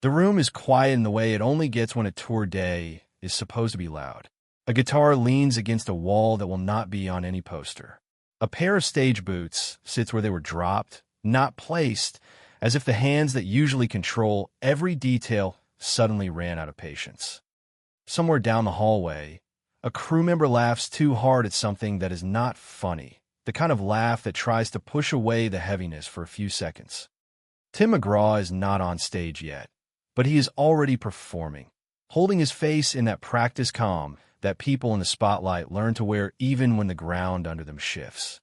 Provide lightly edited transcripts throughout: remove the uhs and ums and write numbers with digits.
The room is quiet in the way it only gets when a tour day is supposed to be loud. A guitar leans against a wall that will not be on any poster. A pair of stage boots sits where they were dropped, not placed, as if the hands that usually control every detail suddenly ran out of patience. Somewhere down the hallway, a crew member laughs too hard at something that is not funny, the kind of laugh that tries to push away the heaviness for a few seconds. Tim McGraw is not on stage yet, but he is already performing, holding his face in that practice calm that people in the spotlight learn to wear even when the ground under them shifts.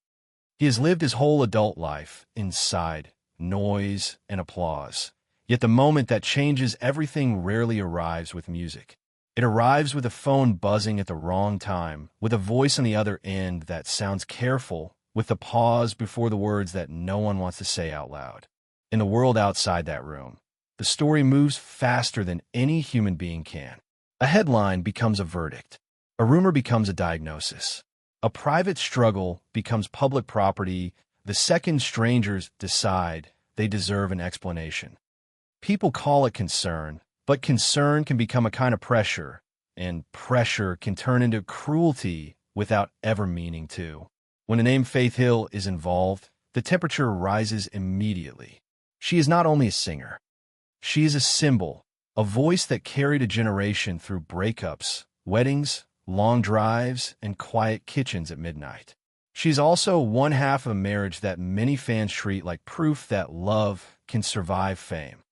He has lived his whole adult life inside noise and applause, yet the moment that changes everything rarely arrives with music. It arrives with a phone buzzing at the wrong time, with a voice on the other end that sounds careful, with the pause before the words that no one wants to say out loud. In the world outside that room, the story moves faster than any human being can. A headline becomes a verdict. A rumor becomes a diagnosis. A private struggle becomes public property the second strangers decide they deserve an explanation. People call it concern, but concern can become a kind of pressure, and pressure can turn into cruelty without ever meaning to. When the name Faith Hill is involved, the temperature rises immediately. She is not only a singer. She is a symbol, a voice that carried a generation through breakups, weddings, long drives, and quiet kitchens at midnight. She's also one half of a marriage that many fans treat like proof that love can survive fame.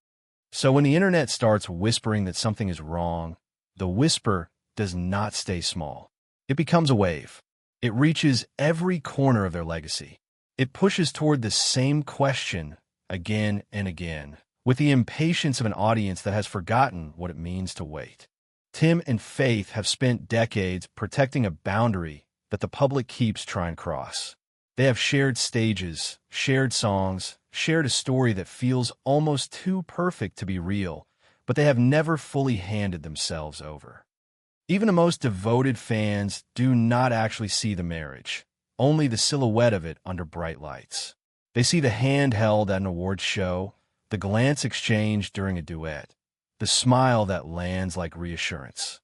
So when the internet starts whispering that something is wrong, the whisper does not stay small. It becomes a wave. It reaches every corner of their legacy. It pushes toward the same question again and again, with the impatience of an audience that has forgotten what it means to wait. Tim and Faith have spent decades protecting a boundary that the public keeps trying to cross. They have shared stages, shared songs, shared a story that feels almost too perfect to be real, but they have never fully handed themselves over. Even the most devoted fans do not actually see the marriage, only the silhouette of it under bright lights. They see the hand held at an awards show, the glance exchanged during a duet, the smile that lands like reassurance.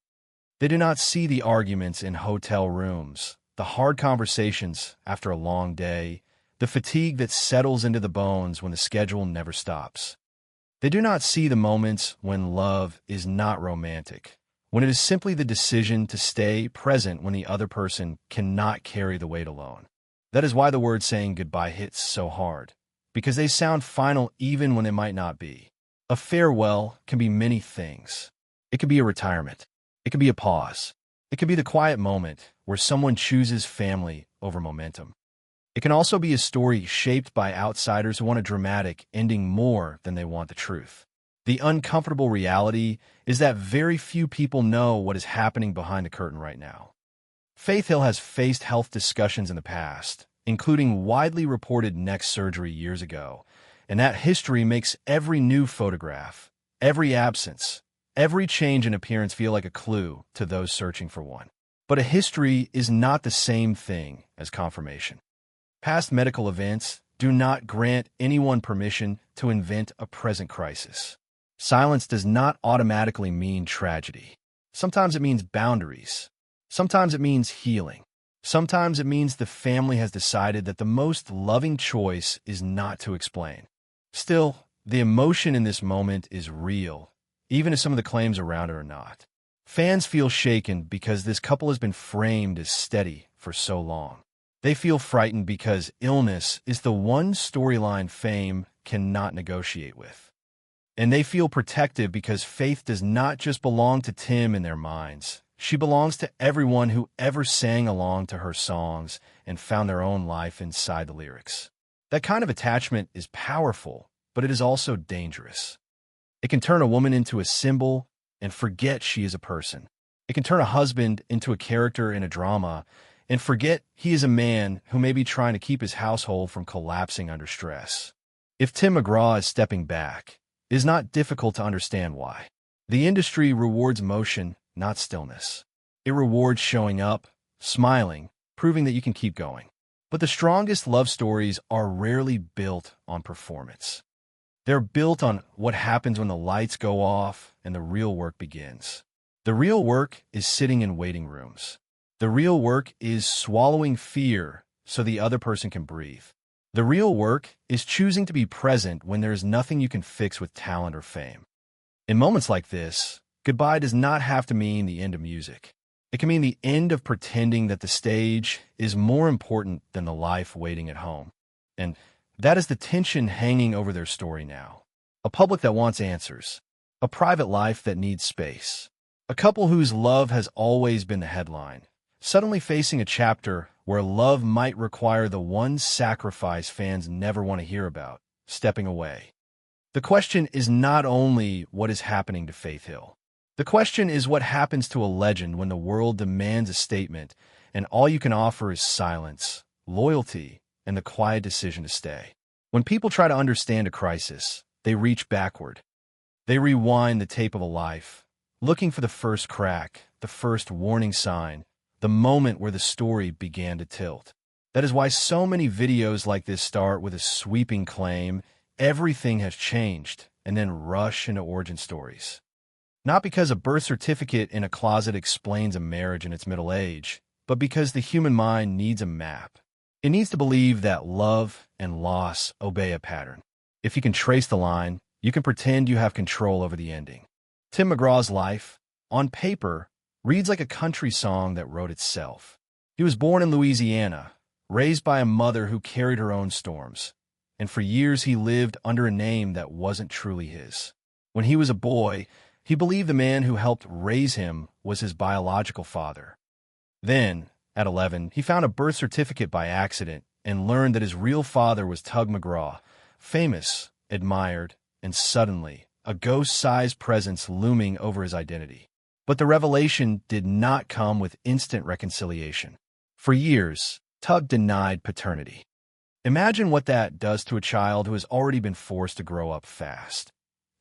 They do not see the arguments in hotel rooms, the hard conversations after a long day, the fatigue that settles into the bones when the schedule never stops. They do not see the moments when love is not romantic, when it is simply the decision to stay present when the other person cannot carry the weight alone. That is why the word saying goodbye hits so hard, because they sound final even when they might not be. A farewell can be many things. It can be a retirement. It can be a pause. It can be the quiet moment where someone chooses family over momentum. It can also be a story shaped by outsiders who want a dramatic ending more than they want the truth. The uncomfortable reality is that very few people know what is happening behind the curtain right now. Faith Hill has faced health discussions in the past, including widely reported neck surgery years ago, and that history makes every new photograph, every absence, every change in appearance feel like a clue to those searching for one. But a history is not the same thing as confirmation. Past medical events do not grant anyone permission to invent a present crisis. Silence does not automatically mean tragedy. Sometimes it means boundaries. Sometimes it means healing. Sometimes it means the family has decided that the most loving choice is not to explain. Still, the emotion in this moment is real, even if some of the claims around it are not. Fans feel shaken because this couple has been framed as steady for so long. They feel frightened because illness is the one storyline fame cannot negotiate with. And they feel protective because Faith does not just belong to Tim in their minds. She belongs to everyone who ever sang along to her songs and found their own life inside the lyrics. That kind of attachment is powerful, but it is also dangerous. It can turn a woman into a symbol and forget she is a person. It can turn a husband into a character in a drama and forget he is a man who may be trying to keep his household from collapsing under stress. If Tim McGraw is stepping back, it is not difficult to understand why. The industry rewards motion, not stillness. It rewards showing up, smiling, proving that you can keep going. But the strongest love stories are rarely built on performance. They're built on what happens when the lights go off and the real work begins. The real work is sitting in waiting rooms. The real work is swallowing fear so the other person can breathe. The real work is choosing to be present when there is nothing you can fix with talent or fame. In moments like this, goodbye does not have to mean the end of music. It can mean the end of pretending that the stage is more important than the life waiting at home. And that is the tension hanging over their story now. A public that wants answers. A private life that needs space. A couple whose love has always been the headline, suddenly facing a chapter where love might require the one sacrifice fans never want to hear about, stepping away. The question is not only what is happening to Faith Hill. The question is what happens to a legend when the world demands a statement and all you can offer is silence, loyalty, and the quiet decision to stay. When people try to understand a crisis, they reach backward. They rewind the tape of a life, looking for the first crack, the first warning sign, the moment where the story began to tilt. That is why so many videos like this start with a sweeping claim, everything has changed, and then rush into origin stories. Not because a birth certificate in a closet explains a marriage in its middle age, but because the human mind needs a map. It needs to believe that love and loss obey a pattern. If you can trace the line, you can pretend you have control over the ending. Tim McGraw's life, on paper, reads like a country song that wrote itself. He was born in Louisiana, raised by a mother who carried her own storms, and for years he lived under a name that wasn't truly his. When he was a boy, he believed the man who helped raise him was his biological father. Then, at 11, he found a birth certificate by accident and learned that his real father was Tug McGraw, famous, admired, and suddenly, a ghost-sized presence looming over his identity. But the revelation did not come with instant reconciliation. For years, Tug denied paternity. Imagine what that does to a child who has already been forced to grow up fast.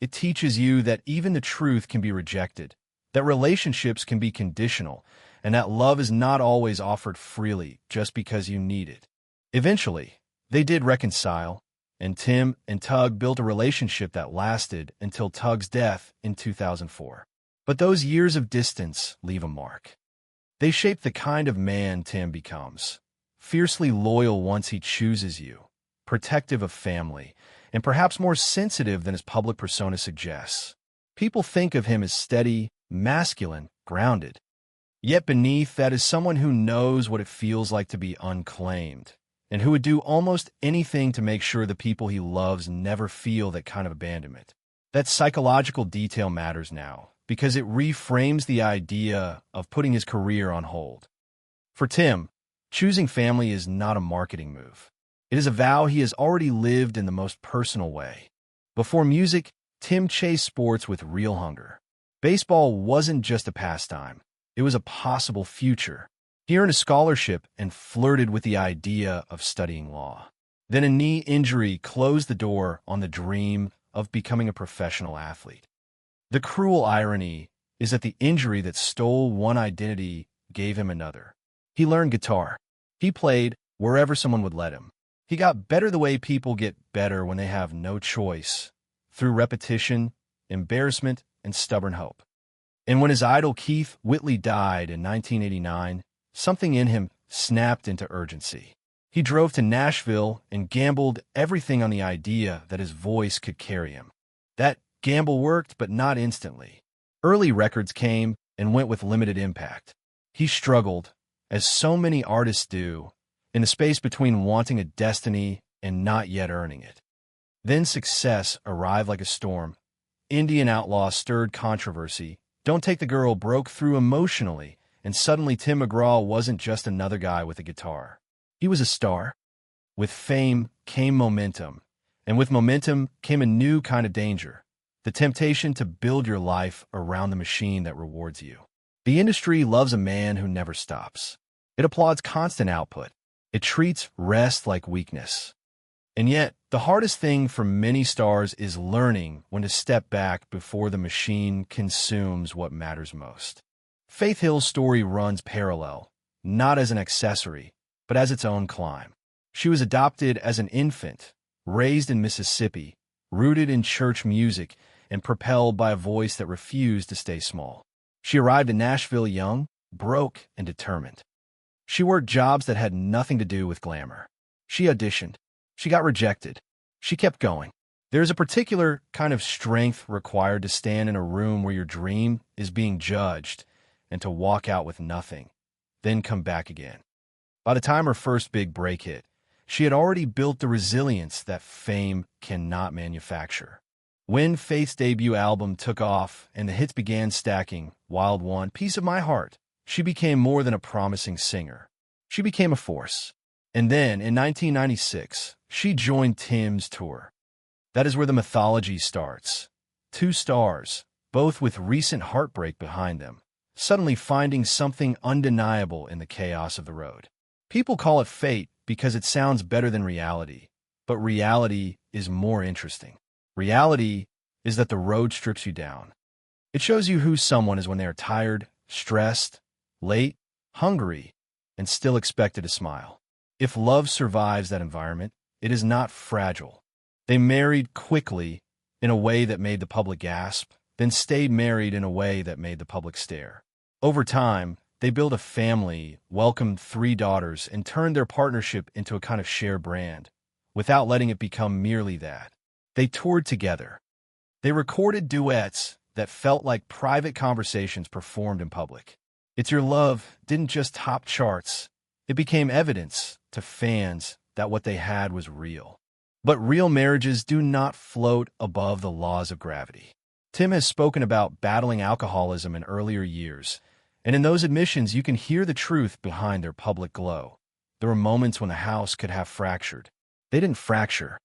It teaches you that even the truth can be rejected, that relationships can be conditional, and that love is not always offered freely just because you need it. Eventually, they did reconcile, and Tim and Tug built a relationship that lasted until Tug's death in 2004. But those years of distance leave a mark. They shape the kind of man Tim becomes. Fiercely loyal once he chooses you, protective of family, and perhaps more sensitive than his public persona suggests. People think of him as steady, masculine, grounded. Yet beneath that is someone who knows what it feels like to be unclaimed, and who would do almost anything to make sure the people he loves never feel that kind of abandonment. That psychological detail matters now, because it reframes the idea of putting his career on hold. For Tim, choosing family is not a marketing move. It is a vow he has already lived in the most personal way. Before music, Tim chased sports with real hunger. Baseball wasn't just a pastime. It was a possible future. He earned a scholarship and flirted with the idea of studying law. Then a knee injury closed the door on the dream of becoming a professional athlete. The cruel irony is that the injury that stole one identity gave him another. He learned guitar. He played wherever someone would let him. He got better the way people get better when they have no choice, through repetition, embarrassment, and stubborn hope. And when his idol Keith Whitley died in 1989, something in him snapped into urgency. He drove to Nashville and gambled everything on the idea that his voice could carry him. That gamble worked, but not instantly. Early records came and went with limited impact. He struggled, as so many artists do, in the space between wanting a destiny and not yet earning it. Then success arrived like a storm. Indian Outlaw stirred controversy. Don't Take the Girl broke through emotionally, and suddenly Tim McGraw wasn't just another guy with a guitar. He was a star. With fame came momentum, and with momentum came a new kind of danger, the temptation to build your life around the machine that rewards you. The industry loves a man who never stops. It applauds constant output. It treats rest like weakness. And yet, the hardest thing for many stars is learning when to step back before the machine consumes what matters most. Faith Hill's story runs parallel, not as an accessory, but as its own climb. She was adopted as an infant, raised in Mississippi, rooted in church music and propelled by a voice that refused to stay small. She arrived in Nashville young, broke, and determined. She worked jobs that had nothing to do with glamour. She auditioned. She got rejected. She kept going. There's a particular kind of strength required to stand in a room where your dream is being judged and to walk out with nothing, then come back again. By the time her first big break hit, she had already built the resilience that fame cannot manufacture. When Faith's debut album took off and the hits began stacking, Wild One, Piece of My Heart, she became more than a promising singer. She became a force. And then, in 1996, she joined Tim's tour. That is where the mythology starts. Two stars, both with recent heartbreak behind them, suddenly finding something undeniable in the chaos of the road. People call it fate because it sounds better than reality, but reality is more interesting. Reality is that the road strips you down. It shows you who someone is when they are tired, stressed, late, hungry, and still expected to smile. If love survives that environment, it is not fragile. They married quickly in a way that made the public gasp, then stayed married in a way that made the public stare. Over time, they built a family, welcomed 3 daughters, and turned their partnership into a kind of shared brand, without letting it become merely that. They toured together. They recorded duets that felt like private conversations performed in public. It's Your Love didn't just top charts. It became evidence to fans that what they had was real. But real marriages do not float above the laws of gravity. Tim has spoken about battling alcoholism in earlier years, and in those admissions you can hear the truth behind their public glow. There were moments when the house could have fractured. They didn't fracture.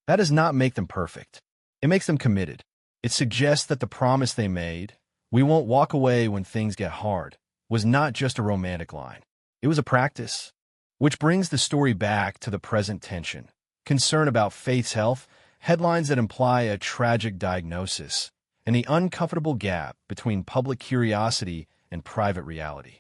That does not make them perfect. It makes them committed. It suggests that the promise they made, "We won't walk away when things get hard," was not just a romantic line. It was a practice. Which brings the story back to the present tension. Concern about Faith's health, headlines that imply a tragic diagnosis, and the uncomfortable gap between public curiosity and private reality.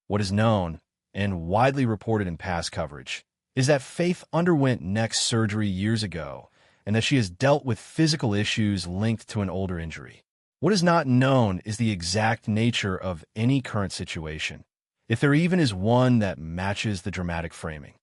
What is known, and widely reported in past coverage, is that Faith underwent neck surgery years ago and that she has dealt with physical issues linked to an older injury. What is not known is the exact nature of any current situation, if there even is one that matches the dramatic framing.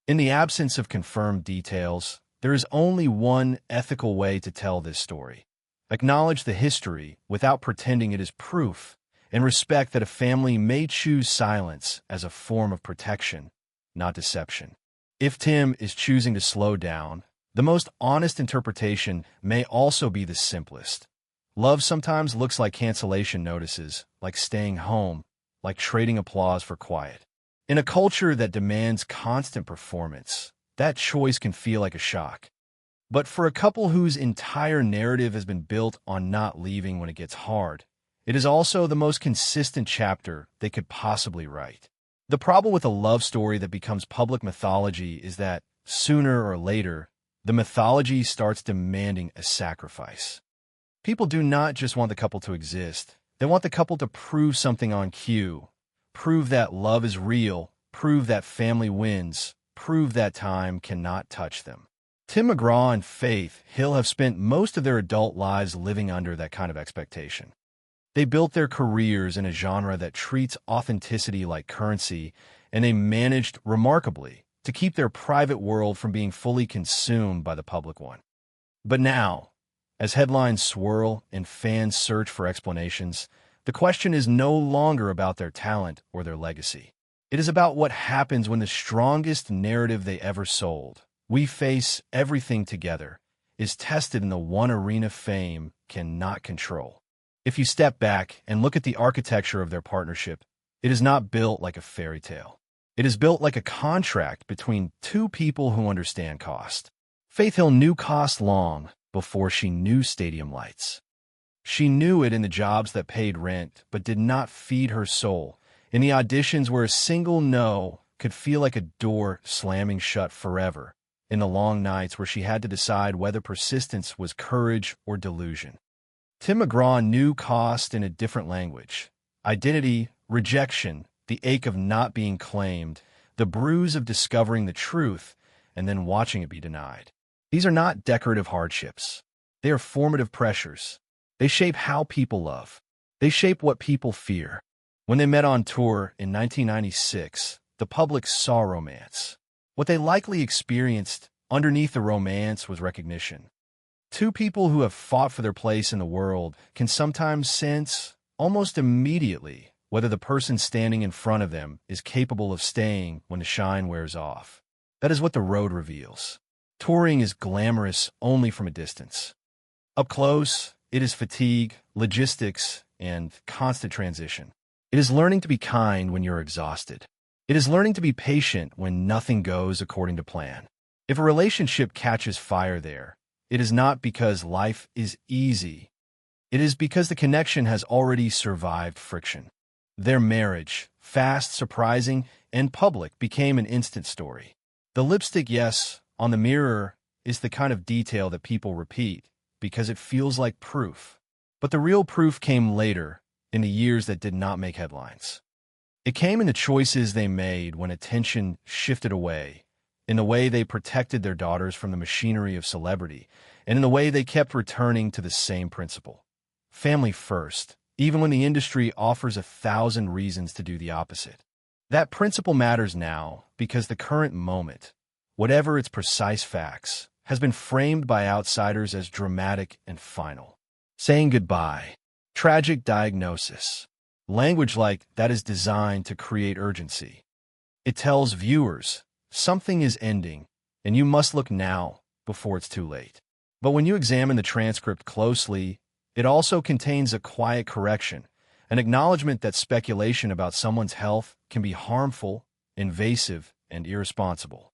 In the absence of confirmed details, there is only one ethical way to tell this story. Acknowledge the history without pretending it is proof, and respect that a family may choose silence as a form of protection, not deception. If Tim is choosing to slow down, the most honest interpretation may also be the simplest. Love sometimes looks like cancellation notices, like staying home, like trading applause for quiet. In a culture that demands constant performance, that choice can feel like a shock. But for a couple whose entire narrative has been built on not leaving when it gets hard, it is also the most consistent chapter they could possibly write. The problem with a love story that becomes public mythology is that, sooner or later, the mythology starts demanding a sacrifice. People do not just want the couple to exist. They want the couple to prove something on cue, prove that love is real, prove that family wins, prove that time cannot touch them. Tim McGraw and Faith Hill have spent most of their adult lives living under that kind of expectation. They built their careers in a genre that treats authenticity like currency, and they managed remarkably to keep their private world from being fully consumed by the public one. But now, as headlines swirl and fans search for explanations, the question is no longer about their talent or their legacy. It is about what happens when the strongest narrative they ever sold, "We face everything together," is tested in the one arena fame cannot control. If you step back and look at the architecture of their partnership, it is not built like a fairy tale. It is built like a contract between two people who understand cost. Faith Hill knew cost long before she knew stadium lights. She knew it in the jobs that paid rent but did not feed her soul, in the auditions where a single no could feel like a door slamming shut forever, in the long nights where she had to decide whether persistence was courage or delusion. Tim McGraw knew cost in a different language. Identity, rejection, the ache of not being claimed, the bruise of discovering the truth and then watching it be denied. These are not decorative hardships. They are formative pressures. They shape how people love. They shape what people fear. When they met on tour in 1996, the public saw romance. What they likely experienced underneath the romance was recognition. Two people who have fought for their place in the world can sometimes sense, almost immediately, whether the person standing in front of them is capable of staying when the shine wears off. That is what the road reveals. Touring is glamorous only from a distance. Up close, it is fatigue, logistics, and constant transition. It is learning to be kind when you're exhausted. It is learning to be patient when nothing goes according to plan. If a relationship catches fire there, it is not because life is easy. It is because the connection has already survived friction. Their marriage, fast, surprising, and public, became an instant story. The lipstick yes on the mirror is the kind of detail that people repeat because it feels like proof. But the real proof came later, in the years that did not make headlines. It came in the choices they made when attention shifted away, in the way they protected their daughters from the machinery of celebrity, and in the way they kept returning to the same principle. Family first, even when the industry offers 1,000 reasons to do the opposite. That principle matters now because the current moment, whatever its precise facts, has been framed by outsiders as dramatic and final. Saying goodbye, tragic diagnosis. Language like that is designed to create urgency. It tells viewers, something is ending, and you must look now before it's too late. But when you examine the transcript closely, it also contains a quiet correction, an acknowledgement that speculation about someone's health can be harmful, invasive, and irresponsible.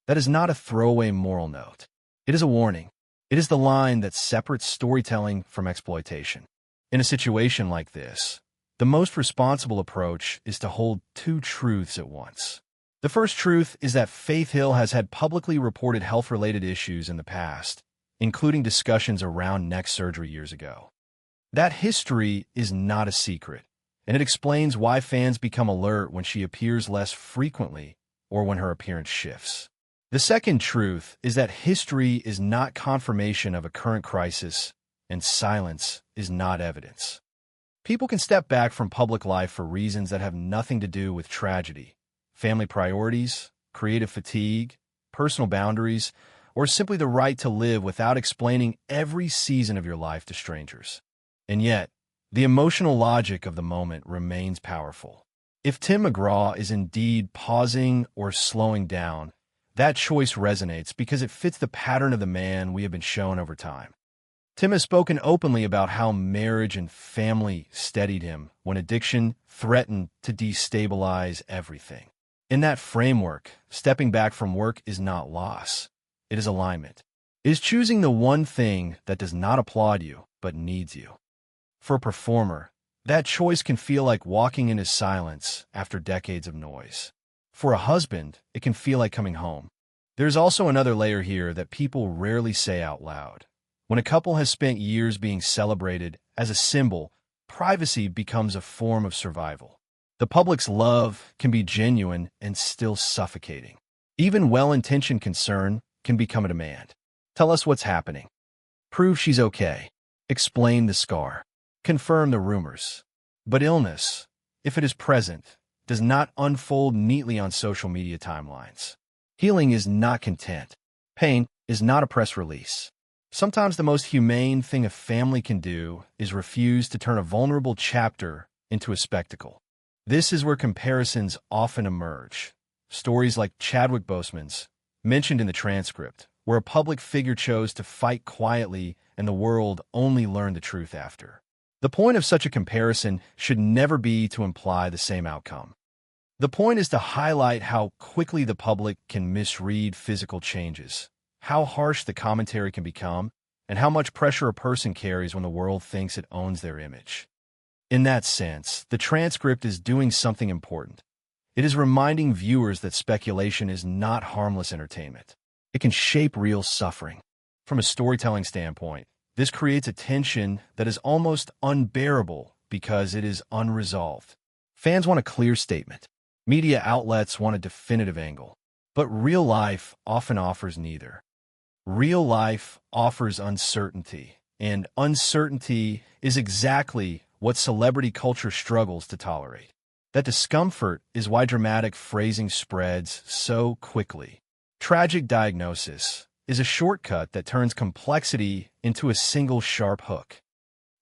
That is not a throwaway moral note. It is a warning. It is the line that separates storytelling from exploitation. In a situation like this, the most responsible approach is to hold two truths at once. The first truth is that Faith Hill has had publicly reported health-related issues in the past, including discussions around neck surgery years ago. That history is not a secret, and it explains why fans become alert when she appears less frequently or when her appearance shifts. The second truth is that history is not confirmation of a current crisis, and silence is not evidence. People can step back from public life for reasons that have nothing to do with tragedy, family priorities, creative fatigue, personal boundaries, or simply the right to live without explaining every season of your life to strangers. And yet, the emotional logic of the moment remains powerful. If Tim McGraw is indeed pausing or slowing down, that choice resonates because it fits the pattern of the man we have been shown over time. Tim has spoken openly about how marriage and family steadied him when addiction threatened to destabilize everything. In that framework, stepping back from work is not loss. It is alignment. It is choosing the one thing that does not applaud you, but needs you. For a performer, that choice can feel like walking into silence after decades of noise. For a husband, it can feel like coming home. There's also another layer here that people rarely say out loud. When a couple has spent years being celebrated as a symbol, privacy becomes a form of survival. The public's love can be genuine and still suffocating. Even well-intentioned concern can become a demand. Tell us what's happening. Prove she's okay. Explain the scar. Confirm the rumors. But illness, if it is present, does not unfold neatly on social media timelines. Healing is not content. Pain is not a press release. Sometimes the most humane thing a family can do is refuse to turn a vulnerable chapter into a spectacle. This is where comparisons often emerge. Stories like Chadwick Boseman's, mentioned in the transcript, where a public figure chose to fight quietly and the world only learned the truth after. The point of such a comparison should never be to imply the same outcome. The point is to highlight how quickly the public can misread physical changes, how harsh the commentary can become, and how much pressure a person carries when the world thinks it owns their image. In that sense, the transcript is doing something important. It is reminding viewers that speculation is not harmless entertainment. It can shape real suffering. From a storytelling standpoint, this creates a tension that is almost unbearable because it is unresolved. Fans want a clear statement. Media outlets want a definitive angle. But real life often offers neither. Real life offers uncertainty, and uncertainty is exactly what celebrity culture struggles to tolerate. That discomfort is why dramatic phrasing spreads so quickly. Tragic diagnosis is a shortcut that turns complexity into a single sharp hook.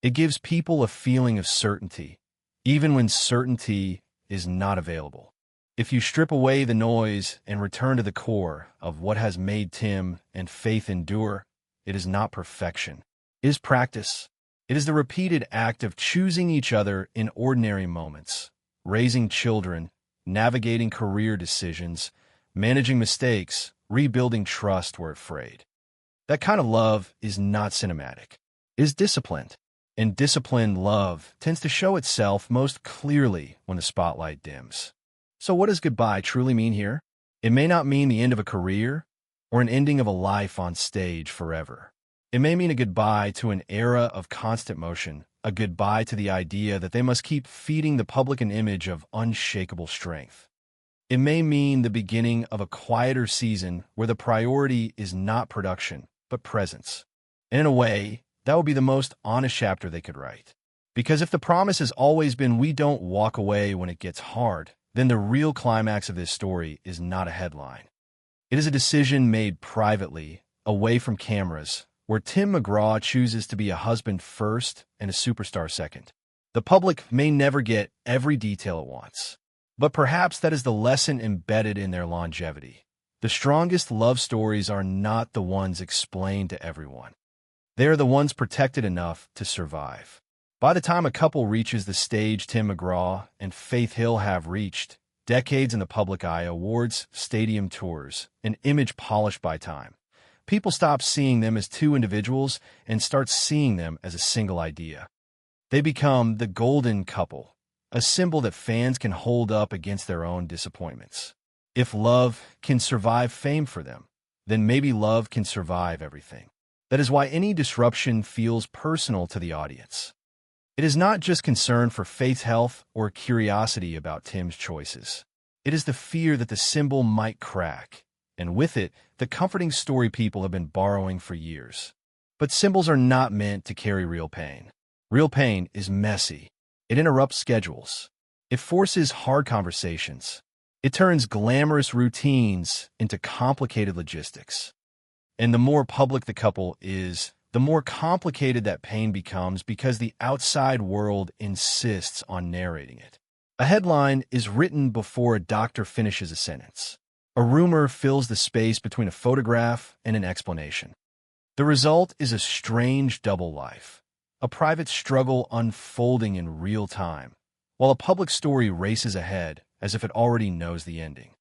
It gives people a feeling of certainty, even when certainty is not available. If you strip away the noise and return to the core of what has made Tim and Faith endure, it is not perfection. It is practice. It is the repeated act of choosing each other in ordinary moments, raising children, navigating career decisions, managing mistakes, rebuilding trust where afraid. That kind of love is not cinematic. It is disciplined. And disciplined love tends to show itself most clearly when the spotlight dims. So what does goodbye truly mean here? It may not mean the end of a career or an ending of a life on stage forever. It may mean a goodbye to an era of constant motion, a goodbye to the idea that they must keep feeding the public an image of unshakable strength. It may mean the beginning of a quieter season where the priority is not production, but presence. And in a way, that would be the most honest chapter they could write. Because if the promise has always been we don't walk away when it gets hard, then the real climax of this story is not a headline. It is a decision made privately, away from cameras, where Tim McGraw chooses to be a husband first and a superstar second. The public may never get every detail at once, but perhaps that is the lesson embedded in their longevity. The strongest love stories are not the ones explained to everyone. They are the ones protected enough to survive. By the time a couple reaches the stage Tim McGraw and Faith Hill have reached, decades in the public eye, awards, stadium tours, an image polished by time, people stop seeing them as two individuals and start seeing them as a single idea. They become the golden couple, a symbol that fans can hold up against their own disappointments. If love can survive fame for them, then maybe love can survive everything. That is why any disruption feels personal to the audience. It is not just concern for Faith's health or curiosity about Tim's choices. It is the fear that the symbol might crack, and with it, the comforting story people have been borrowing for years. But symbols are not meant to carry real pain. Real pain is messy. It interrupts schedules. It forces hard conversations. It turns glamorous routines into complicated logistics. And the more public the couple is, the more complicated that pain becomes because the outside world insists on narrating it. A headline is written before a doctor finishes a sentence. A rumor fills the space between a photograph and an explanation. The result is a strange double life, a private struggle unfolding in real time, while a public story races ahead as if it already knows the ending.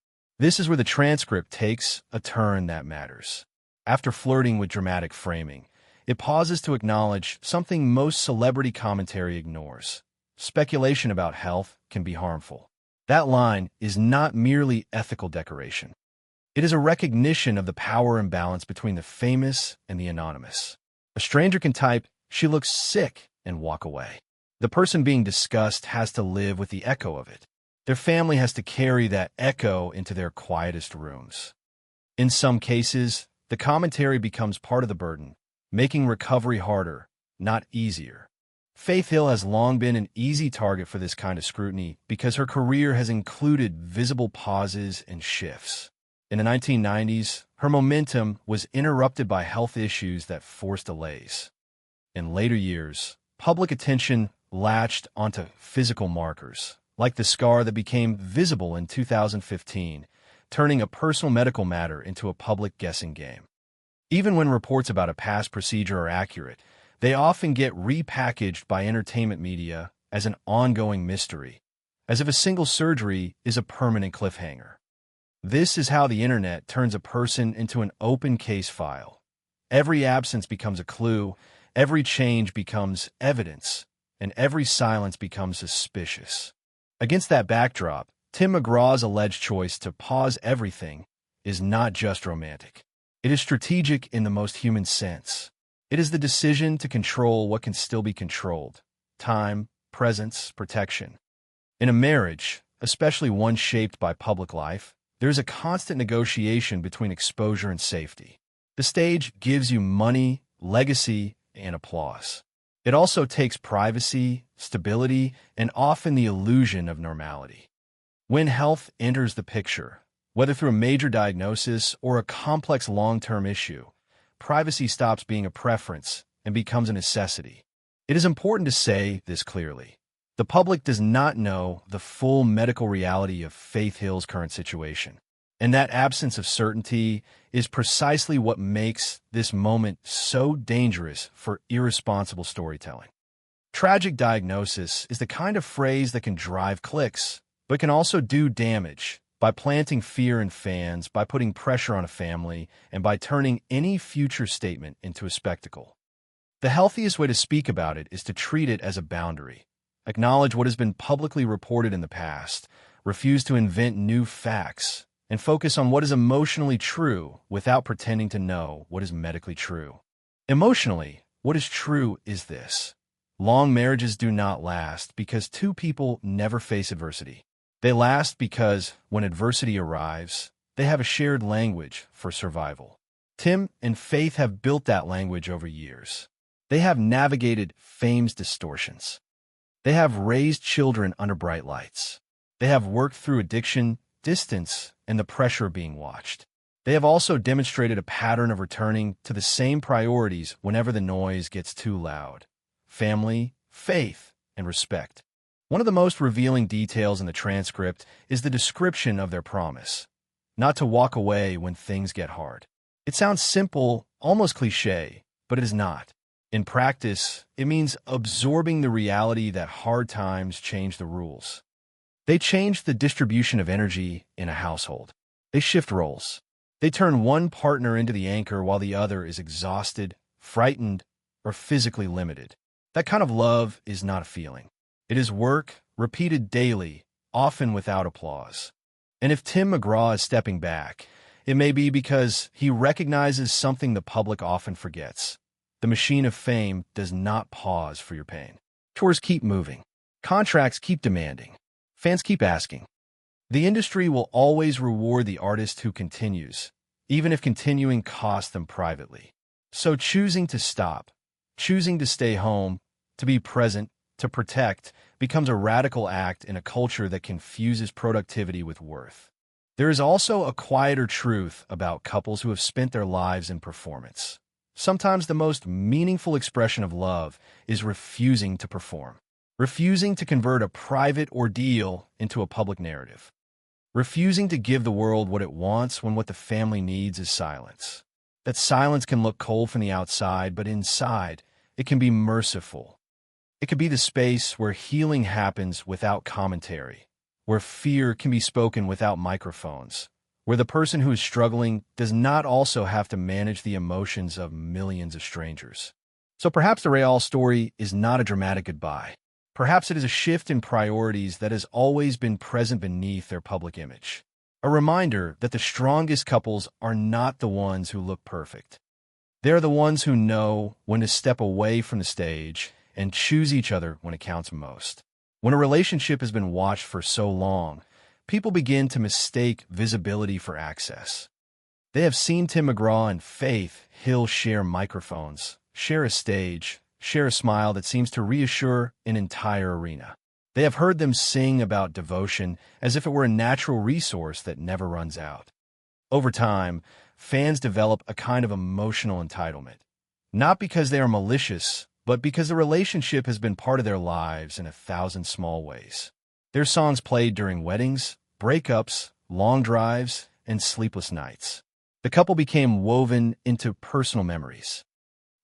This is where the transcript takes a turn that matters. After flirting with dramatic framing, it pauses to acknowledge something most celebrity commentary ignores. Speculation about health can be harmful. That line is not merely ethical decoration. It is a recognition of the power imbalance between the famous and the anonymous. A stranger can type, "She looks sick," and walk away. The person being discussed has to live with the echo of it. Their family has to carry that echo into their quietest rooms. In some cases, the commentary becomes part of the burden, making recovery harder, not easier. Faith Hill has long been an easy target for this kind of scrutiny because her career has included visible pauses and shifts. In the 1990s, her momentum was interrupted by health issues that forced delays. In later years, public attention latched onto physical markers, like the scar that became visible in 2015, turning a personal medical matter into a public guessing game. Even when reports about a past procedure are accurate, they often get repackaged by entertainment media as an ongoing mystery, as if a single surgery is a permanent cliffhanger. This is how the internet turns a person into an open case file. Every absence becomes a clue, every change becomes evidence, and every silence becomes suspicious. Against that backdrop, Tim McGraw's alleged choice to pause everything is not just romantic. It is strategic in the most human sense. It is the decision to control what can still be controlled: time, presence, protection. In a marriage, especially one shaped by public life, there is a constant negotiation between exposure and safety. The stage gives you money, legacy, and applause. It also takes privacy, stability, and often the illusion of normality. When health enters the picture, whether through a major diagnosis or a complex long-term issue, privacy stops being a preference and becomes a necessity. It is important to say this clearly. The public does not know the full medical reality of Faith Hill's current situation, and that absence of certainty is precisely what makes this moment so dangerous for irresponsible storytelling. Tragic diagnosis is the kind of phrase that can drive clicks, but can also do damage by planting fear in fans, by putting pressure on a family, and by turning any future statement into a spectacle. The healthiest way to speak about it is to treat it as a boundary. Acknowledge what has been publicly reported in the past, refuse to invent new facts, and focus on what is emotionally true without pretending to know what is medically true. Emotionally, what is true is this. Long marriages do not last because two people never face adversity. They last because, when adversity arrives, they have a shared language for survival. Tim and Faith have built that language over years. They have navigated fame's distortions. They have raised children under bright lights. They have worked through addiction, distance, and the pressure of being watched. They have also demonstrated a pattern of returning to the same priorities whenever the noise gets too loud: family, faith, and respect. One of the most revealing details in the transcript is the description of their promise: not to walk away when things get hard. It sounds simple, almost cliché, but it is not. In practice, it means absorbing the reality that hard times change the rules. They change the distribution of energy in a household. They shift roles. They turn one partner into the anchor while the other is exhausted, frightened, or physically limited. That kind of love is not a feeling. It is work, repeated daily, often without applause. And if Tim McGraw is stepping back, it may be because he recognizes something the public often forgets. The machine of fame does not pause for your pain. Tours keep moving. Contracts keep demanding. Fans keep asking. The industry will always reward the artist who continues, even if continuing costs them privately. So choosing to stop, choosing to stay home, to be present, to protect, becomes a radical act in a culture that confuses productivity with worth. There is also a quieter truth about couples who have spent their lives in performance. Sometimes the most meaningful expression of love is refusing to perform, refusing to convert a private ordeal into a public narrative, refusing to give the world what it wants when what the family needs is silence. That silence can look cold from the outside, but inside, it can be merciful. It could be the space where healing happens without commentary, where fear can be spoken without microphones, where the person who is struggling does not also have to manage the emotions of millions of strangers. So perhaps the Real story is not a dramatic goodbye. Perhaps it is a shift in priorities that has always been present beneath their public image. A reminder that the strongest couples are not the ones who look perfect. They're the ones who know when to step away from the stage and choose each other when it counts most. When a relationship has been watched for so long, people begin to mistake visibility for access. They have seen Tim McGraw and Faith Hill share microphones, share a stage, share a smile that seems to reassure an entire arena. They have heard them sing about devotion as if it were a natural resource that never runs out. Over time, fans develop a kind of emotional entitlement, not because they are malicious, but because the relationship has been part of their lives in 1,000 small ways. Their songs played during weddings, breakups, long drives, and sleepless nights. The couple became woven into personal memories.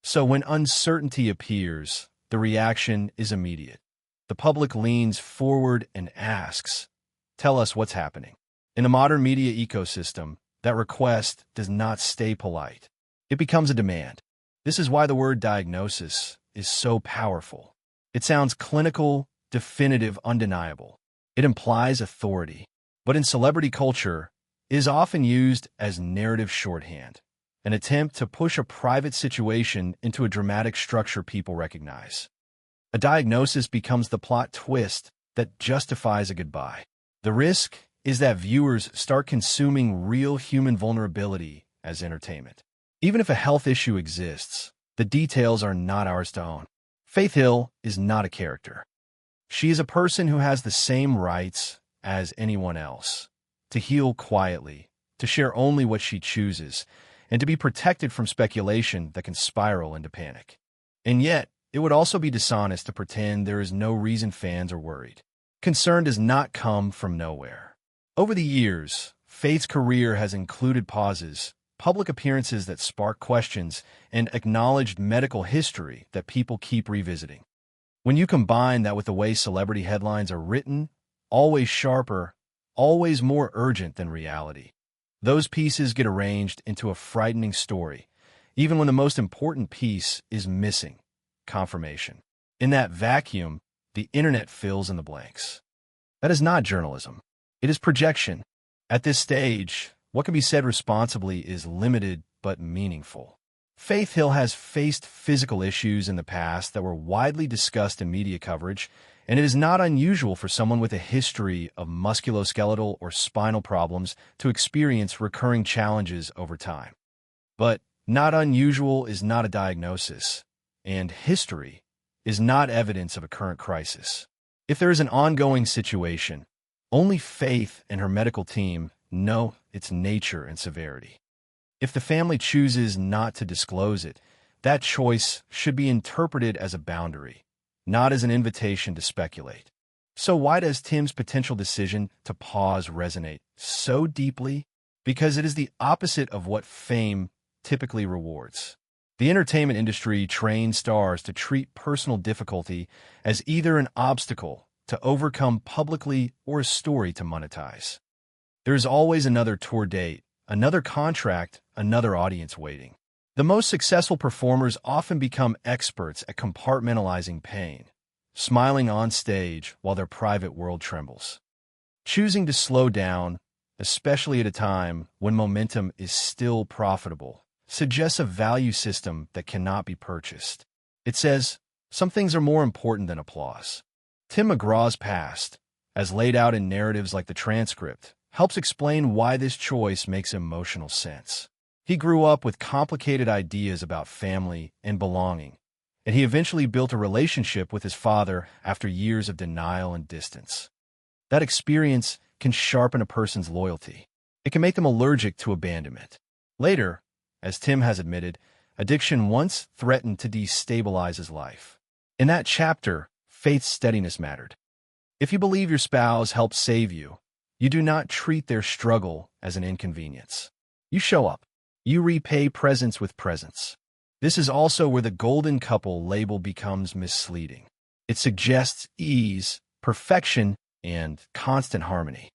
So when uncertainty appears, the reaction is immediate. The public leans forward and asks, "Tell us what's happening." In the modern media ecosystem, that request does not stay polite. It becomes a demand. This is why the word diagnosis is so powerful. It sounds clinical, definitive, undeniable. It implies authority. But in celebrity culture, it is often used as narrative shorthand, an attempt to push a private situation into a dramatic structure people recognize. A diagnosis becomes the plot twist that justifies a goodbye. The risk is that viewers start consuming real human vulnerability as entertainment. Even if a health issue exists, the details are not ours to own. Faith Hill is not a character. She is a person who has the same rights as anyone else, to heal quietly, to share only what she chooses, and to be protected from speculation that can spiral into panic. And yet, it would also be dishonest to pretend there is no reason fans are worried. Concern does not come from nowhere. Over the years, Faith's career has included pauses, public appearances that spark questions, and acknowledged medical history that people keep revisiting. When you combine that with the way celebrity headlines are written, always sharper, always more urgent than reality, those pieces get arranged into a frightening story, even when the most important piece is missing: confirmation. In that vacuum, the internet fills in the blanks. That is not journalism. It is projection. At this stage, what can be said responsibly is limited but meaningful. Faith Hill has faced physical issues in the past that were widely discussed in media coverage, and it is not unusual for someone with a history of musculoskeletal or spinal problems to experience recurring challenges over time. But not unusual is not a diagnosis, and history is not evidence of a current crisis. If there is an ongoing situation, only Faith and her medical team know its nature and severity. If the family chooses not to disclose it, that choice should be interpreted as a boundary, not as an invitation to speculate. So why does Tim's potential decision to pause resonate so deeply? Because it is the opposite of what fame typically rewards. The entertainment industry trains stars to treat personal difficulty as either an obstacle to overcome publicly or a story to monetize. There is always another tour date, another contract, another audience waiting. The most successful performers often become experts at compartmentalizing pain, smiling on stage while their private world trembles. Choosing to slow down, especially at a time when momentum is still profitable, suggests a value system that cannot be purchased. It says, some things are more important than applause. Tim McGraw's past, as laid out in narratives like The Transcript, helps explain why this choice makes emotional sense. He grew up with complicated ideas about family and belonging, and he eventually built a relationship with his father after years of denial and distance. That experience can sharpen a person's loyalty. It can make them allergic to abandonment. Later, as Tim has admitted, addiction once threatened to destabilize his life. In that chapter, Faith's steadiness mattered. If you believe your spouse helped save you, you do not treat their struggle as an inconvenience. You show up. You repay presence with presence. This is also where the golden couple label becomes misleading. It suggests ease, perfection, and constant harmony.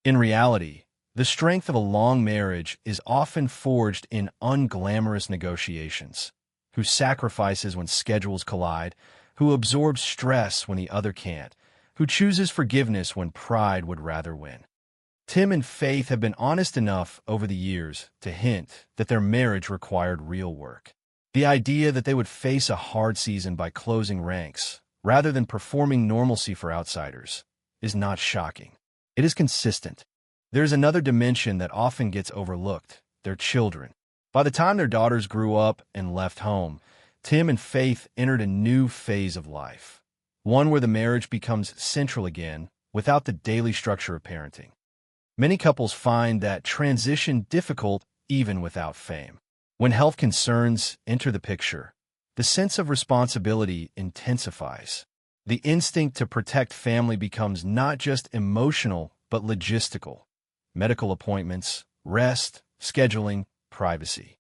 In reality, the strength of a long marriage is often forged in unglamorous negotiations, who sacrifices when schedules collide, who absorbs stress when the other can't, who chooses forgiveness when pride would rather win. Tim and Faith have been honest enough over the years to hint that their marriage required real work. The idea that they would face a hard season by closing ranks, rather than performing normalcy for outsiders, is not shocking. It is consistent. There is another dimension that often gets overlooked: their children. By the time their daughters grew up and left home, Tim and Faith entered a new phase of life, one where the marriage becomes central again, without the daily structure of parenting. Many couples find that transition difficult even without fame. When health concerns enter the picture, the sense of responsibility intensifies. The instinct to protect family becomes not just emotional, but logistical. Medical appointments, rest, scheduling, privacy.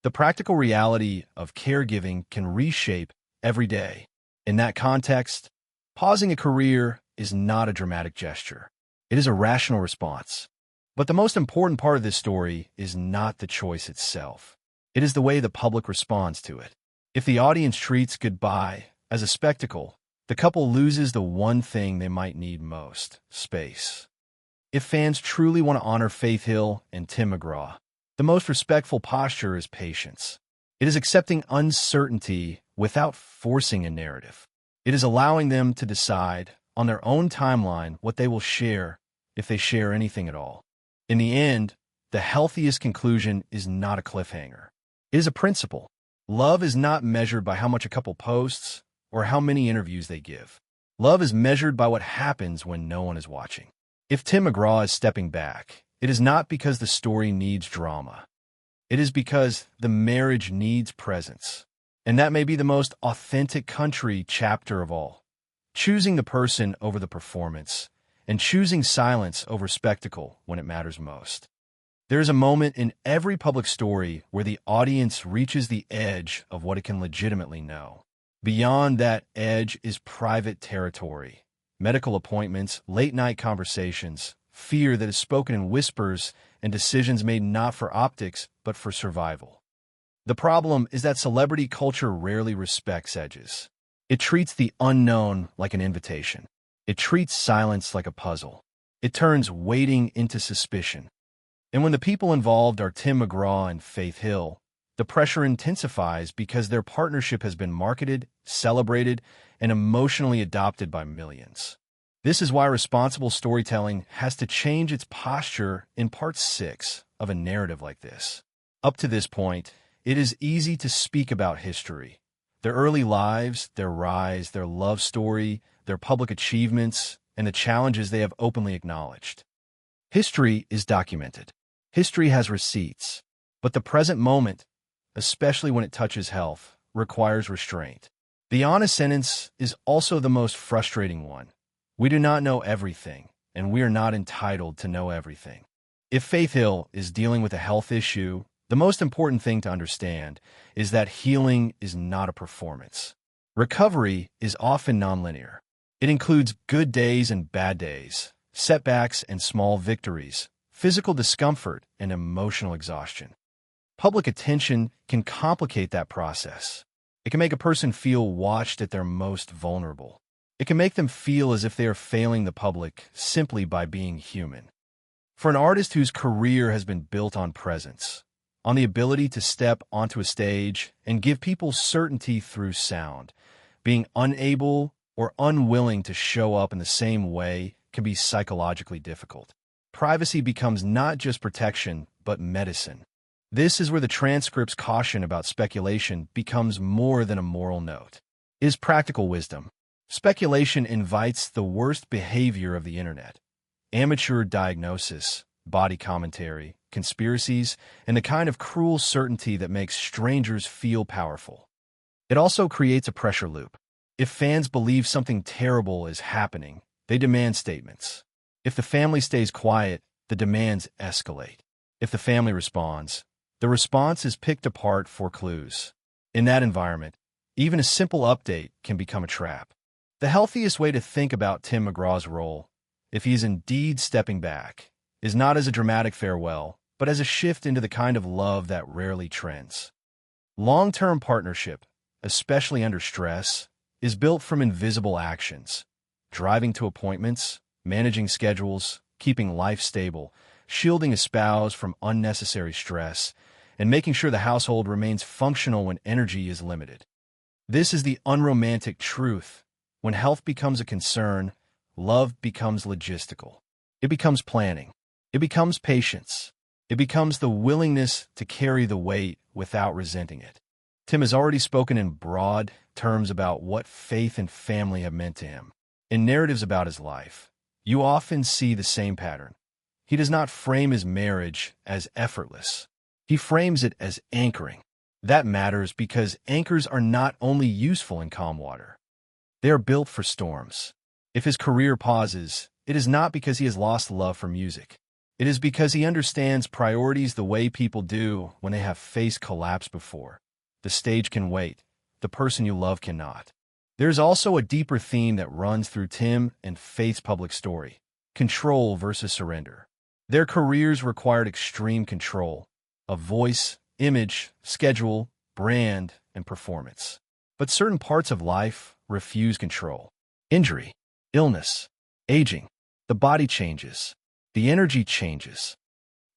The practical reality of caregiving can reshape every day. In that context, pausing a career is not a dramatic gesture. It is a rational response. But the most important part of this story is not the choice itself. It is the way the public responds to it. If the audience treats goodbye as a spectacle, the couple loses the one thing they might need most: space. If fans truly want to honor Faith Hill and Tim McGraw, the most respectful posture is patience. It is accepting uncertainty without forcing a narrative. It is allowing them to decide on their own timeline what they will share, if they share anything at all. In the end, the healthiest conclusion is not a cliffhanger. It is a principle. Love is not measured by how much a couple posts or how many interviews they give. Love is measured by what happens when no one is watching. If Tim McGraw is stepping back, it is not because the story needs drama. It is because the marriage needs presence. And that may be the most authentic country chapter of all. Choosing the person over the performance, and choosing silence over spectacle when it matters most. There is a moment in every public story where the audience reaches the edge of what it can legitimately know. Beyond that edge is private territory. Medical appointments, late-night conversations, fear that is spoken in whispers, and decisions made not for optics, but for survival. The problem is that celebrity culture rarely respects edges. It treats the unknown like an invitation. It treats silence like a puzzle. It turns waiting into suspicion. And when the people involved are Tim McGraw and Faith Hill, the pressure intensifies because their partnership has been marketed, celebrated, and emotionally adopted by millions. This is why responsible storytelling has to change its posture in part 6 of a narrative like this. Up to this point, it is easy to speak about history. Their early lives, their rise, their love story, their public achievements, and the challenges they have openly acknowledged. History is documented. History has receipts. But the present moment, especially when it touches health, requires restraint. The honest sentence is also the most frustrating one. We do not know everything, and we are not entitled to know everything. If Faith Hill is dealing with a health issue, the most important thing to understand is that healing is not a performance. Recovery is often nonlinear. It includes good days and bad days, setbacks and small victories, physical discomfort and emotional exhaustion. Public attention can complicate that process. It can make a person feel watched at their most vulnerable. It can make them feel as if they are failing the public simply by being human. For an artist whose career has been built on presence, on the ability to step onto a stage and give people certainty through sound, being unable or unwilling to show up in the same way can be psychologically difficult. Privacy becomes not just protection, but medicine. This is where the transcript's caution about speculation becomes more than a moral note. It is practical wisdom. Speculation invites the worst behavior of the internet. Amateur diagnosis, body commentary, conspiracies, and the kind of cruel certainty that makes strangers feel powerful. It also creates a pressure loop. If fans believe something terrible is happening, they demand statements. If the family stays quiet, the demands escalate. If the family responds, the response is picked apart for clues. In that environment, even a simple update can become a trap. The healthiest way to think about Tim McGraw's role, if he is indeed stepping back, is not as a dramatic farewell, but as a shift into the kind of love that rarely trends. Long-term partnership, especially under stress, is built from invisible actions. Driving to appointments, managing schedules, keeping life stable, shielding a spouse from unnecessary stress, and making sure the household remains functional when energy is limited. This is the unromantic truth. When health becomes a concern, love becomes logistical. It becomes planning. It becomes patience. It becomes the willingness to carry the weight without resenting it. Tim has already spoken in broad terms about what faith and family have meant to him. In narratives about his life, you often see the same pattern. He does not frame his marriage as effortless. He frames it as anchoring. That matters because anchors are not only useful in calm water. They are built for storms. If his career pauses, it is not because he has lost love for music. It is because he understands priorities the way people do when they have faced collapse before. The stage can wait. The person you love cannot. There's also a deeper theme that runs through Tim and Faith's public story: control versus surrender. Their careers required extreme control of voice, image, schedule, brand, and performance. But certain parts of life refuse control. Injury, illness, aging. The body changes. The energy changes.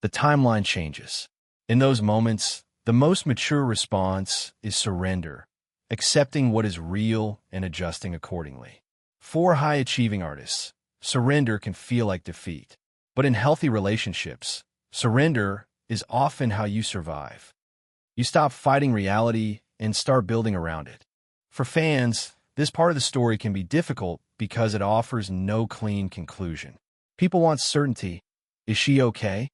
The timeline changes. In those moments, the most mature response is surrender, accepting what is real and adjusting accordingly. For high-achieving artists, surrender can feel like defeat. But in healthy relationships, surrender is often how you survive. You stop fighting reality and start building around it. For fans, this part of the story can be difficult because it offers no clean conclusion. People want certainty. Is she okay?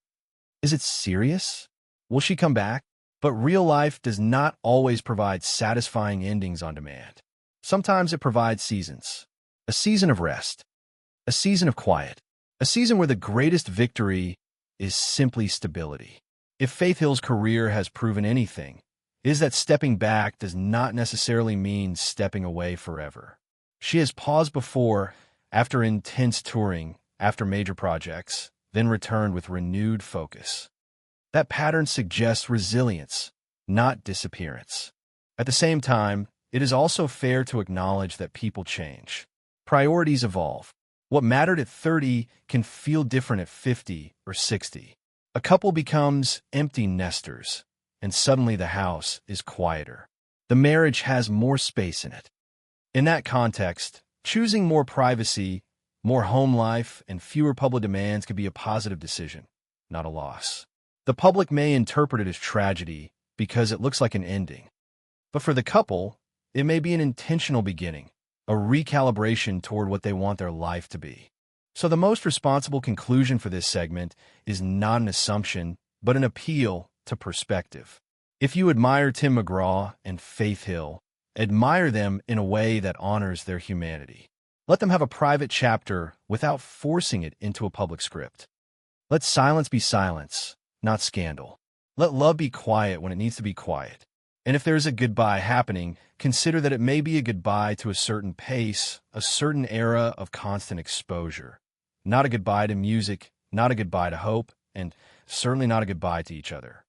Is it serious? Will she come back? But real life does not always provide satisfying endings on demand. Sometimes it provides seasons. A season of rest. A season of quiet. A season where the greatest victory is simply stability. If Faith Hill's career has proven anything, it is that stepping back does not necessarily mean stepping away forever. She has paused before, after intense touring, after major projects, then returned with renewed focus. That pattern suggests resilience, not disappearance. At the same time, it is also fair to acknowledge that people change. Priorities evolve. What mattered at 30 can feel different at 50 or 60. A couple becomes empty nesters, and suddenly the house is quieter. The marriage has more space in it. In that context, choosing more privacy, more home life, and fewer public demands could be a positive decision, not a loss. The public may interpret it as tragedy because it looks like an ending. But for the couple, it may be an intentional beginning, a recalibration toward what they want their life to be. So the most responsible conclusion for this segment is not an assumption, but an appeal to perspective. If you admire Tim McGraw and Faith Hill, admire them in a way that honors their humanity. Let them have a private chapter without forcing it into a public script. Let silence be silence, not scandal. Let love be quiet when it needs to be quiet. And if there is a goodbye happening, consider that it may be a goodbye to a certain pace, a certain era of constant exposure. Not a goodbye to music, not a goodbye to hope, and certainly not a goodbye to each other.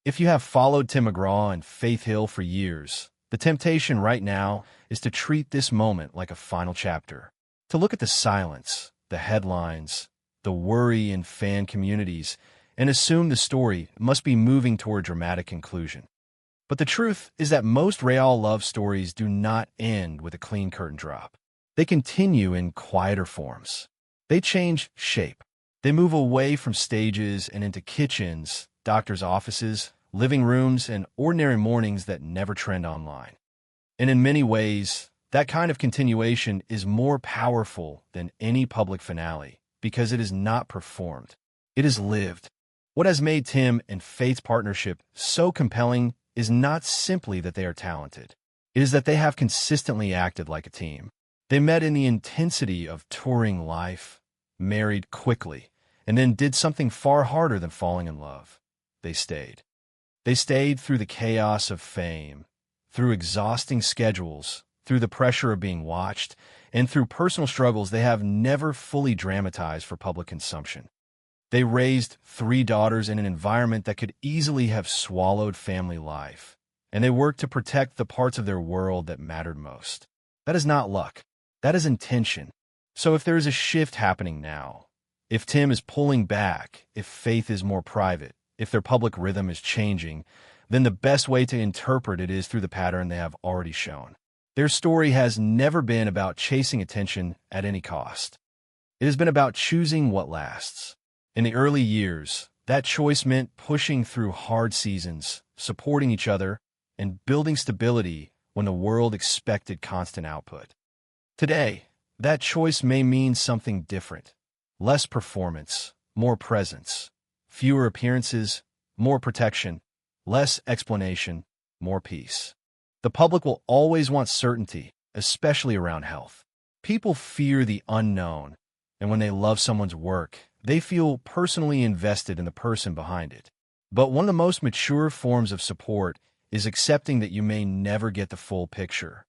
If you have followed Tim McGraw and Faith Hill for years, the temptation right now is to treat this moment like a final chapter, to look at the silence, the headlines, the worry in fan communities, and assume the story must be moving toward a dramatic conclusion. But the truth is that most real love stories do not end with a clean curtain drop. They continue in quieter forms. They change shape. They move away from stages and into kitchens, doctors' offices, living rooms, and ordinary mornings that never trend online. And in many ways, that kind of continuation is more powerful than any public finale because it is not performed. It is lived. What has made Tim and Faith's partnership so compelling is not simply that they are talented. It is that they have consistently acted like a team. They met in the intensity of touring life, married quickly, and then did something far harder than falling in love. They stayed. They stayed through the chaos of fame, through exhausting schedules, through the pressure of being watched, and through personal struggles they have never fully dramatized for public consumption. They raised 3 daughters in an environment that could easily have swallowed family life, and they worked to protect the parts of their world that mattered most. That is not luck. That is intention. So if there is a shift happening now, if Tim is pulling back, if Faith is more private, if their public rhythm is changing, then the best way to interpret it is through the pattern they have already shown. Their story has never been about chasing attention at any cost. It has been about choosing what lasts. In the early years, that choice meant pushing through hard seasons, supporting each other, and building stability when the world expected constant output. Today, that choice may mean something different. Less performance, more presence, fewer appearances, more protection, less explanation, more peace. The public will always want certainty, especially around health. People fear the unknown, and when they love someone's work, they feel personally invested in the person behind it. But one of the most mature forms of support is accepting that you may never get the full picture.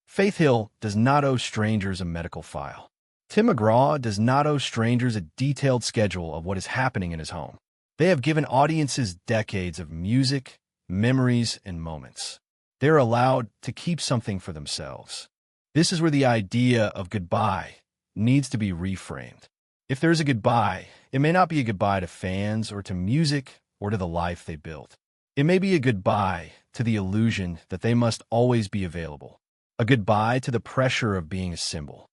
Faith Hill does not owe strangers a medical file. Tim McGraw does not owe strangers a detailed schedule of what is happening in his home. They have given audiences decades of music, memories, and moments. They are allowed to keep something for themselves. This is where the idea of goodbye needs to be reframed. If there is a goodbye, it may not be a goodbye to fans or to music or to the life they built. It may be a goodbye to the illusion that they must always be available. A goodbye to the pressure of being a symbol.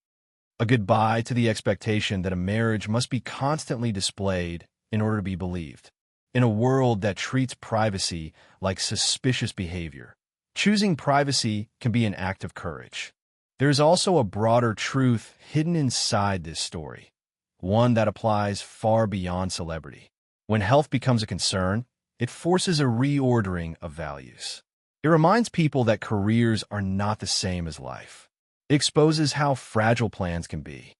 A goodbye to the expectation that a marriage must be constantly displayed in order to be believed. In a world that treats privacy like suspicious behavior, choosing privacy can be an act of courage. There's also a broader truth hidden inside this story, one that applies far beyond celebrity. When health becomes a concern, it forces a reordering of values. It reminds people that careers are not the same as life. It exposes how fragile plans can be.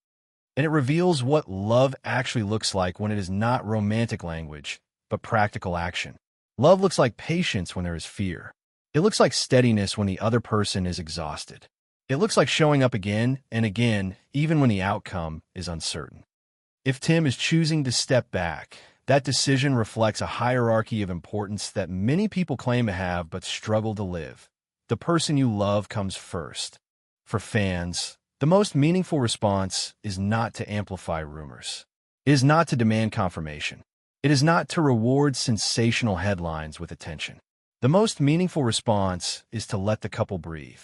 And it reveals what love actually looks like when it is not romantic language, but practical action. Love looks like patience when there is fear. It looks like steadiness when the other person is exhausted. It looks like showing up again and again, even when the outcome is uncertain. If Tim is choosing to step back, that decision reflects a hierarchy of importance that many people claim to have but struggle to live. The person you love comes first. For fans, the most meaningful response is not to amplify rumors. It is not to demand confirmation. It is not to reward sensational headlines with attention. The most meaningful response is to let the couple breathe,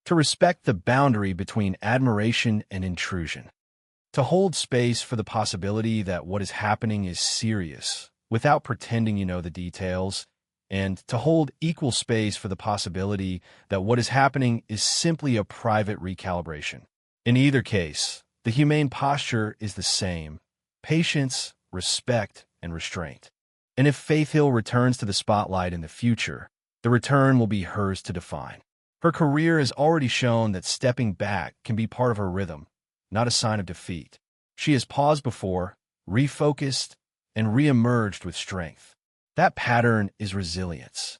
to respect the boundary between admiration and intrusion, to hold space for the possibility that what is happening is serious without pretending you know the details, and to hold equal space for the possibility that what is happening is simply a private recalibration. In either case, the humane posture is the same: patience, respect, and restraint. And if Faith Hill returns to the spotlight in the future, the return will be hers to define. Her career has already shown that stepping back can be part of her rhythm, not a sign of defeat. She has paused before, refocused, and reemerged with strength. That pattern is resilience.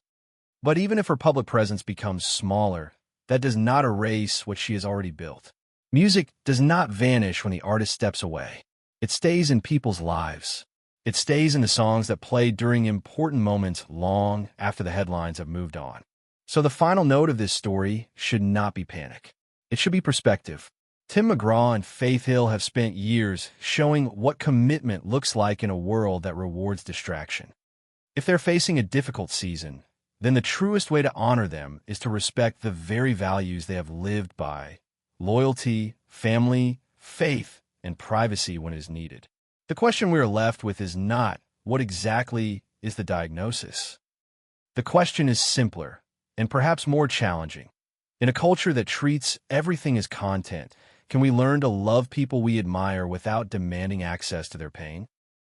But even if her public presence becomes smaller, that does not erase what she has already built. Music does not vanish when the artist steps away. It stays in people's lives. It stays in the songs that play during important moments long after the headlines have moved on. So the final note of this story should not be panic. It should be perspective. Tim McGraw and Faith Hill have spent years showing what commitment looks like in a world that rewards distraction. If they're facing a difficult season, then the truest way to honor them is to respect the very values they have lived by: loyalty, family, faith, and privacy when it is needed. The question we are left with is not, what exactly is the diagnosis? The question is simpler, and perhaps more challenging. In a culture that treats everything as content, can we learn to love people we admire without demanding access to their pain?